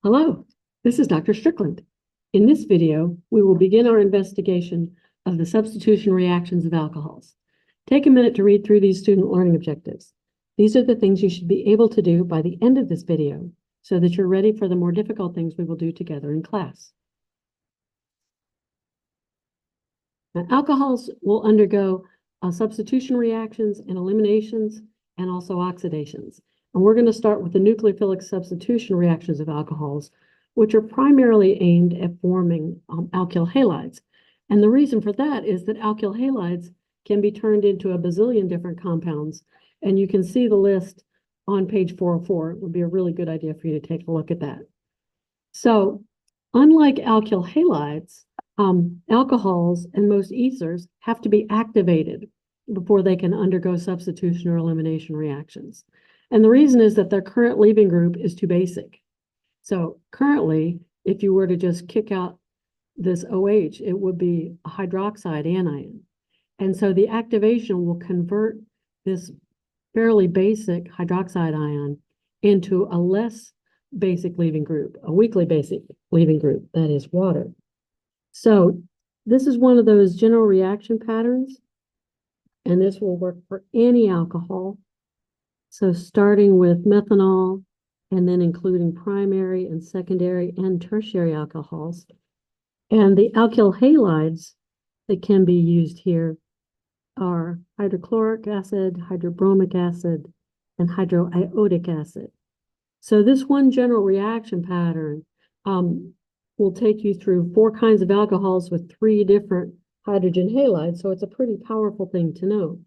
Hello, this is Dr. Strickland. In this video, we will begin our investigation of the substitution reactions of alcohols. Take a minute to read through these student learning objectives. These are the things you should be able to do by the end of this video so that you're ready for the more difficult things we will do together in class. Now, alcohols will undergo substitution reactions and eliminations and also oxidations. And we're going to start with the nucleophilic substitution reactions of alcohols, which are primarily aimed at forming alkyl halides. And the reason for that is that alkyl halides can be turned into a bazillion different compounds. And you can see the list on page 404. It would be a really good idea for you to take a look at that. So unlike alkyl halides, alcohols and most ethers have to be activated before they can undergo substitution or elimination reactions. And the reason is that their current leaving group is too basic. So currently, if you were to just kick out this OH, it would be a hydroxide anion. And so the activation will convert this fairly basic hydroxide ion into a less basic leaving group, a weakly basic leaving group, that is water. So this is one of those general reaction patterns, and this will work for any alcohol. So starting with methanol, and then including primary and secondary and tertiary alcohols. And the alkyl halides that can be used here are hydrochloric acid, hydrobromic acid, and hydroiodic acid. So this one general reaction pattern will take you through 4 kinds of alcohols with 3 different hydrogen halides. So it's a pretty powerful thing to know.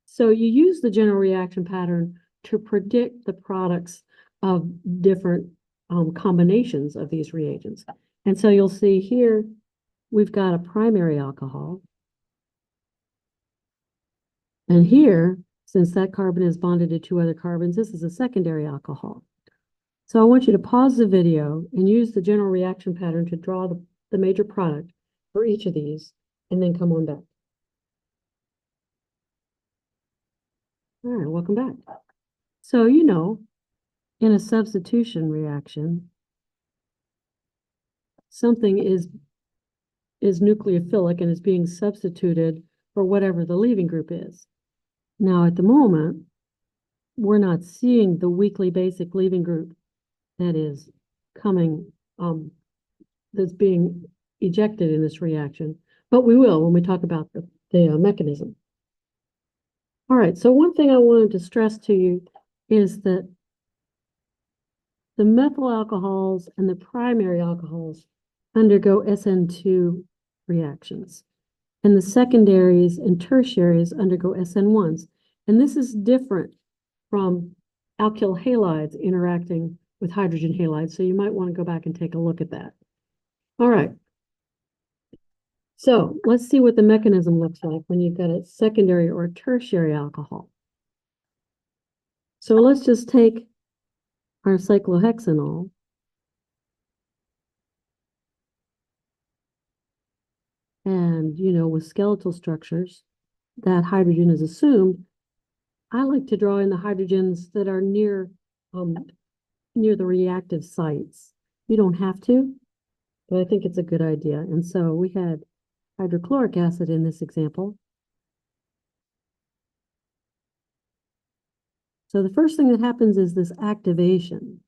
So you use the general reaction pattern to predict the products of different combinations of these reagents. And so you'll see here, we've got a primary alcohol. And here, since that carbon is bonded to 2 other carbons, this is a secondary alcohol. So I want you to pause the video and use the general reaction pattern to draw the major product for each of these, and then come on back. All right, welcome back. So, in a substitution reaction, something is nucleophilic and is being substituted for whatever the leaving group is. Now, at the moment, we're not seeing the weakly basic leaving group that is coming, that's being ejected in this reaction, but we will when we talk about the mechanism. All right, so one thing I wanted to stress to you is that the methyl alcohols and the primary alcohols undergo SN2 reactions, and the secondaries and tertiaries undergo SN1s. And this is different from alkyl halides interacting with hydrogen halides, so you might want to go back and take a look at that. All right. So let's see what the mechanism looks like when you've got a secondary or a tertiary alcohol. So let's just take our cyclohexanol. And, with skeletal structures, that hydrogen is assumed. I like to draw in the hydrogens that are near the reactive sites. You don't have to, but I think it's a good idea. And so we had hydrochloric acid in this example. So the first thing that happens is this activation.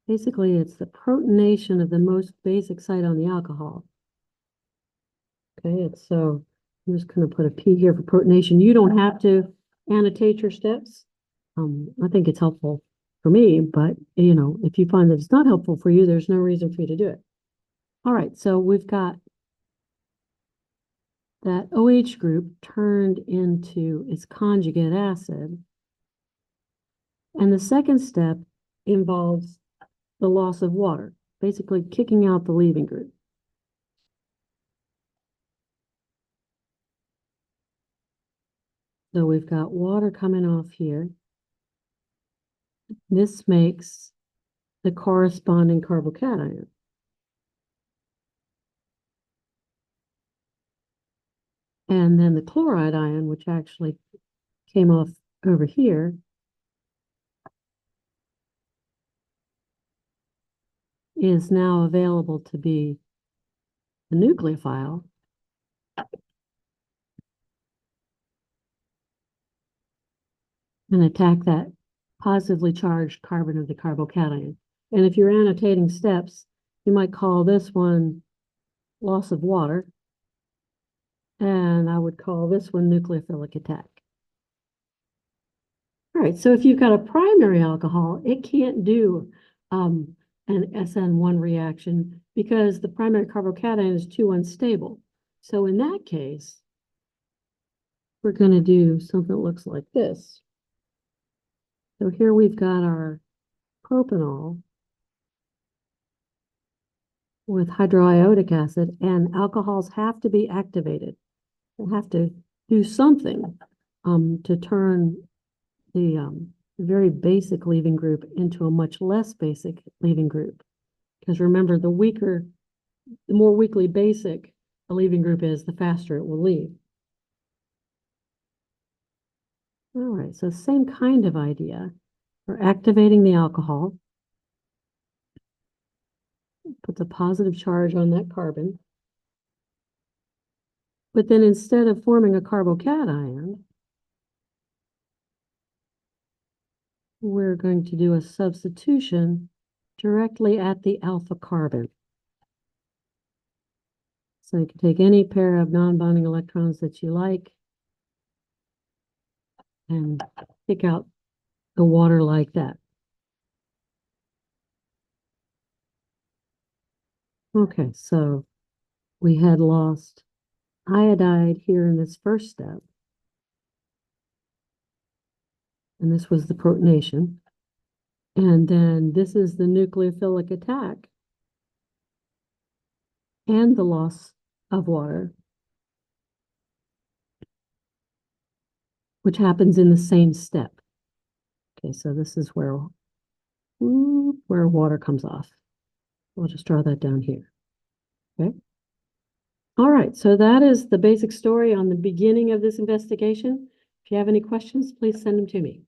Basically, it's the protonation of the most basic site on the alcohol. Okay, so I'm just going to put a P here for protonation. You don't have to annotate your steps. I think it's helpful for me, but if you find that it's not helpful for you, there's no reason for you to do it. All right, so we've got that OH group turned into its conjugate acid. And the second step involves the loss of water, basically kicking out the leaving group. So we've got water coming off here. This makes the corresponding carbocation. And then the chloride ion, which actually came off over here, is now available to be a nucleophile, and attack that positively charged carbon of the carbocation. And if you're annotating steps, you might call this one loss of water, and I would call this one nucleophilic attack. All right, so if you've got a primary alcohol, it can't do an SN1 reaction because the primary carbocation is too unstable. So in that case, we're going to do something that looks like this. So here we've got our propanol with hydroiodic acid, and alcohols have to be activated. They have to do something to turn the very basic leaving group into a much less basic leaving group. Because remember, the more weakly basic a leaving group is, the faster it will leave. All right, so same kind of idea. We're activating the alcohol. Put the positive charge on that carbon. But then instead of forming a carbocation, we're going to do a substitution directly at the alpha carbon. So you can take any pair of non-bonding electrons that you like and pick out the water like that. Okay, so we had lost iodide here in this first step. And this was the protonation. And then this is the nucleophilic attack and the loss of water, which happens in the same step. Okay, so this is where water comes off. We'll just draw that down here. Okay. All right, so that is the basic story on the beginning of this investigation. If you have any questions, please send them to me.